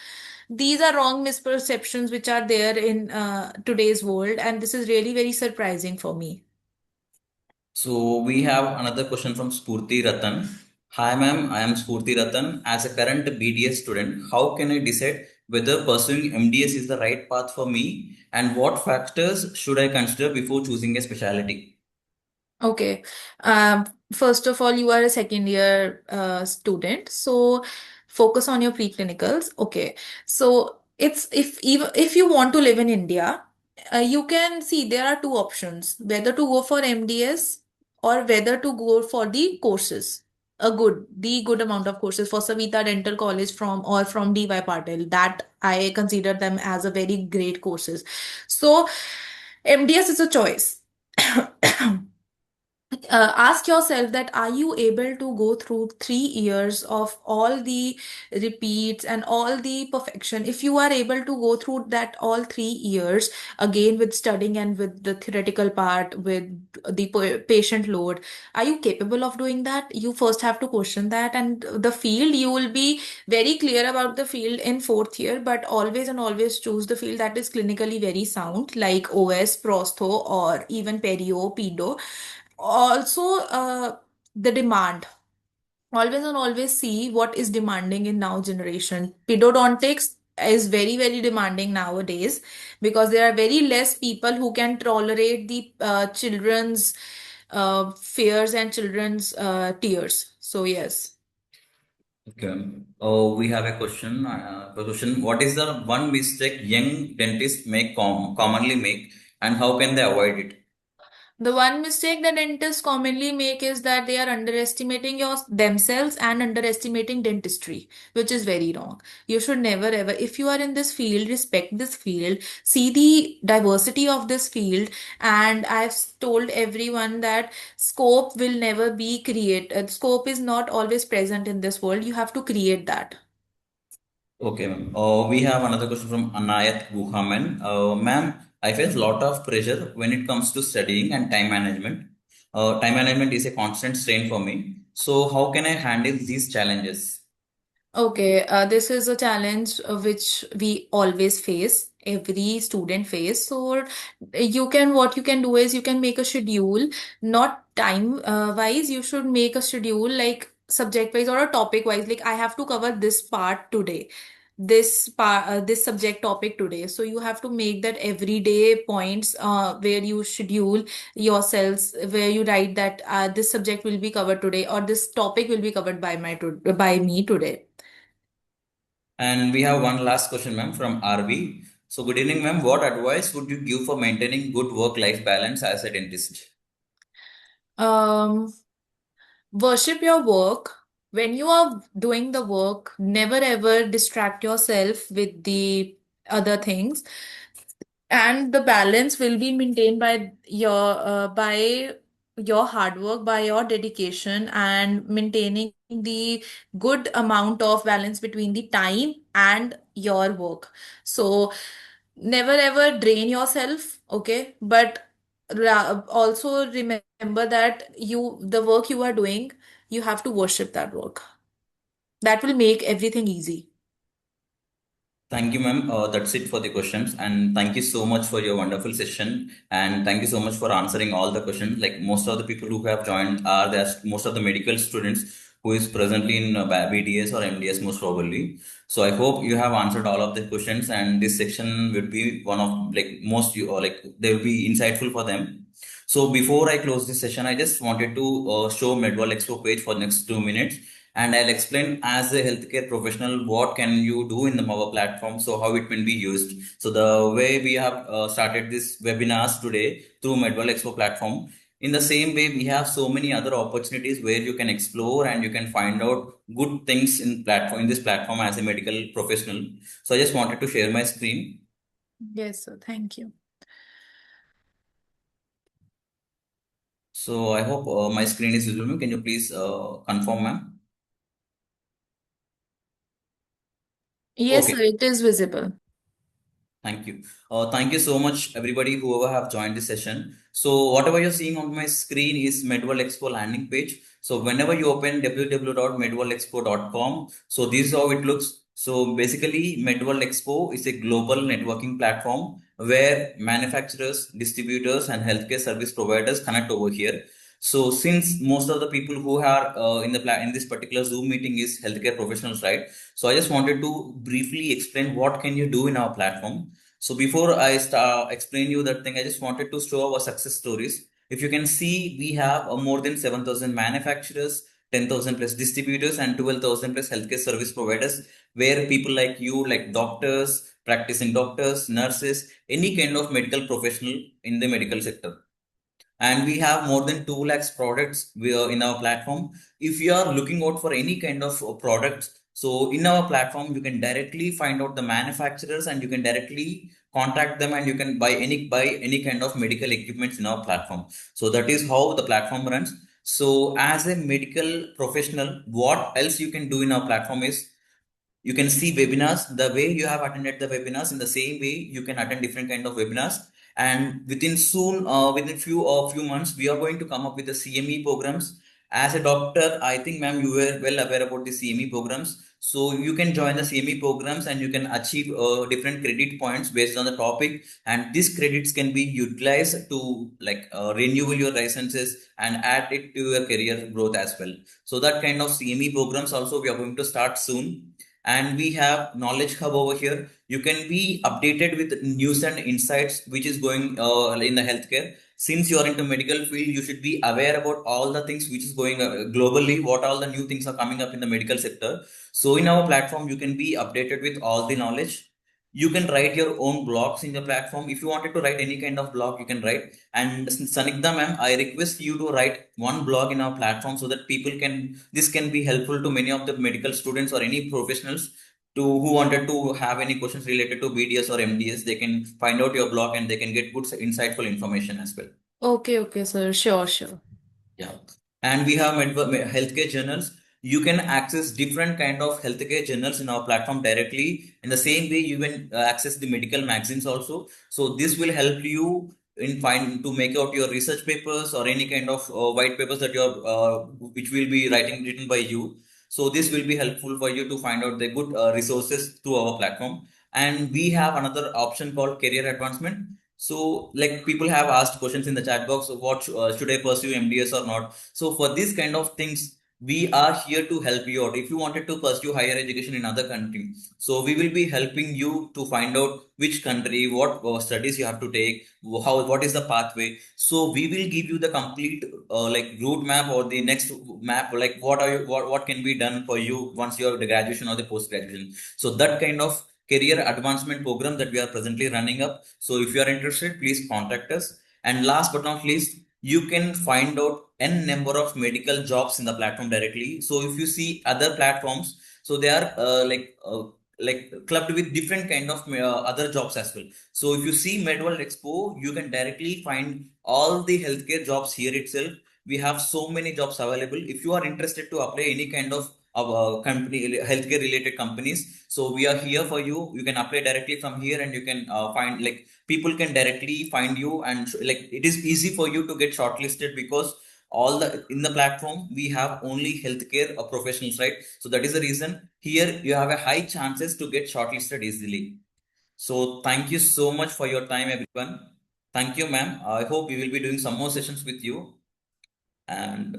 These are wrong misperceptions which are there in today's world, and this is really very surprising for me. So we have another question from Spurti Ratan. Hi ma'am, I am Spurti Ratan. As a current BDS student, how can I decide whether pursuing MDS is the right path for me and what factors should I consider before choosing a specialty? Okay. Um, First of all, you are a second year student, so focus on your preclinicals. Okay. So it's if even if you want to live in India, you can see there are two options: whether to go for MDS or whether to go for the courses. The good amount of courses for Savita Dental College from DY Patil. That I consider them as a very great courses. So MDS is a choice. Ask yourself that are you able to go through 3 years of all the repeats and all the perfection? If you are able to go through that all 3 years again with studying and with the theoretical part with the patient load, are you capable of doing that? You first have to question that, and the field you will be very clear about the field in fourth year, but always and always choose the field that is clinically very sound, like OS, prostho, or even perio, pedo. Also, the demand. Always and always see what is demanding in now generation. Pedodontics is very demanding nowadays because there are very less people who can tolerate the children's fears and children's tears. So yes. Okay. Oh, we have a question. What is the one mistake young dentists commonly make and how can they avoid it? The one mistake that dentists commonly make is that they are underestimating themselves and underestimating dentistry, which is very wrong. You should never ever, if you are in this field, respect this field, see the diversity of this field. And I've told everyone that scope will never be created. Scope is not always present in this world. You have to create that. Okay, ma'am. We have another question from Anayat Guhaman. Ma'am, I face a lot of pressure when it comes to studying and time management. Time management is a constant strain for me. So, how can I handle these challenges? Okay, this is a challenge which we always face, every student face. So what you can do is you can make a schedule, not time wise. You should make a schedule like subject wise or a topic wise. Like I have to cover this part today, this subject topic today. So you have to make that everyday points where you schedule yourselves, where you write that this subject will be covered today or this topic will be covered by me today. And we have one last question, ma'am, from RV. So, good evening, ma'am. What advice would you give for maintaining good work-life balance as a dentist? Um, Worship your work. When you are doing the work, never ever distract yourself with the other things, and the balance will be maintained by your hard work, by your dedication, and maintaining the good amount of balance between the time and your work. So never ever drain yourself, okay? But also remember that the work you are doing, you have to worship that work. That will make everything easy. Thank you, ma'am. That's it for the questions. And thank you so much for your wonderful session. And thank you so much for answering all the questions. Like most of the people who have joined are most of the medical students who is presently in BDS or MDS most probably. So I hope you have answered all of the questions, and this section will be one of like most you or like they will be insightful for them. So before I close this session, I just wanted to show Medworld Expo page for next 2 minutes, and I'll explain as a healthcare professional what can you do in the our platform, so how it can be used. So the way we have started this webinars today through Medworld Expo platform, in the same way we have so many other opportunities where you can explore and you can find out good things in this platform as a medical professional. So I just wanted to share my screen. Yes, sir. Thank you. So I hope my screen is visible. Can you please confirm, ma'am? Yes, sir, Okay. it is visible. Thank you. Thank you so much, everybody, whoever have joined this session. So whatever you're seeing on my screen is Medworld Expo landing page. So whenever you open www.medworldexpo.com, so this is how it looks. So basically, Medworld Expo is a global networking platform where manufacturers, distributors, and healthcare service providers connect over here. So since most of the people who are in this particular Zoom meeting is healthcare professionals, right? So I just wanted to briefly explain what can you do in our platform. So before I start explain you that thing, I just wanted to show our success stories. If you can see, we have more than 7,000 manufacturers, 10,000 plus distributors, and 12,000 plus healthcare service providers, where people like you, like doctors, practicing doctors, nurses, any kind of medical professional in the medical sector, and we have more than 2 lakhs products in our platform. If you are looking out for any kind of products, so in our platform you can directly find out the manufacturers and you can directly contact them, and you can buy any kind of medical equipments in our platform. So that is how the platform runs. So as a medical professional, what else you can do in our platform is you can see webinars. The way you have attended the webinars, in the same way you can attend different kind of webinars. And within few months, we are going to come up with the CME programs. As a doctor, I think, ma'am, you were well aware about the CME programs. So you can join the CME programs and you can achieve different credit points based on the topic, and these credits can be utilized to renew your licenses and add it to your career growth as well. So that kind of CME programs also we are going to start soon. And we have knowledge hub over here. You can be updated with news and insights which is going in the healthcare. Since you are into medical field, you should be aware about all the things which is going globally, what all the new things are coming up in the medical sector. So in our platform you can be updated with all the knowledge. You can write your own blogs in the platform. If you wanted to write any kind of blog, you can write. And Sanigdha, ma'am, I request you to write one blog in our platform so that people can, this can be helpful to many of the medical students or any professionals to who wanted to have any questions related to BDS or MDS. They can find out your blog and they can get good insightful information as well. Okay, okay, sir. Sure, sure. Yeah. And we have healthcare journals. You can access different kind of healthcare journals in our platform directly. In the same way, you can access the medical magazines also. So this will help you in find to make out your research papers or any kind of white papers that you're which will be written by you. So this will be helpful for you to find out the good resources through our platform. And we have another option called career advancement. So, like people have asked questions in the chat box, of what should I pursue MDS or not? So, for these kind of things, we are here to help you out. If you wanted to pursue higher education in other country, so we will be helping you to find out which country, what studies you have to take, what is the pathway. So, we will give you the complete route map or the next map, like what can be done for you once you have the graduation or the post graduation. So, that kind of career advancement program that we are presently running up. So if you are interested, please contact us. And last but not least, you can find out n number of medical jobs in the platform directly. So if you see other platforms, so they are clubbed with different kind of other jobs as well. So if you see Medworld Expo, you can directly find all the healthcare jobs here itself. We have so many jobs available. If you are interested to apply any kind of company healthcare related companies, so we are here for you. You can apply directly from here, and you can find like people can directly find you, and like it is easy for you to get shortlisted because all the in the platform we have only healthcare professionals, right? So that is the reason here you have a high chances to get shortlisted easily. So thank you so much for your time, everyone. Thank you, ma'am. I hope we will be doing some more sessions with you. And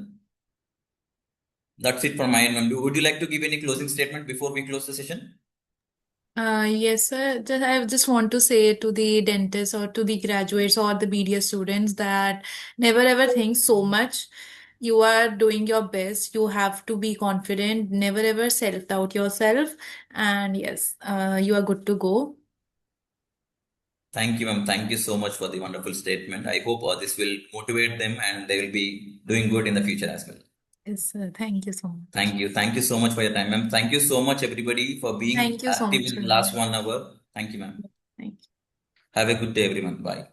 that's it from my end, ma'am. Would you like to give any closing statement before we close the session? Yes, sir. I just want to say to the dentists or to the graduates or the BDS students that never ever think so much. You are doing your best. You have to be confident. Never ever self-doubt yourself. And yes, you are good to go. Thank you, ma'am. Thank you so much for the wonderful statement. I hope this will motivate them and they will be doing good in the future as well. Yes, sir. Thank you so much. Thank you. Thank you so much for your time, ma'am. Thank you so much, everybody, for being Thank you so active much, in the Ravi. last 1 hour. Thank you, ma'am. Thank you. Have a good day, everyone. Bye.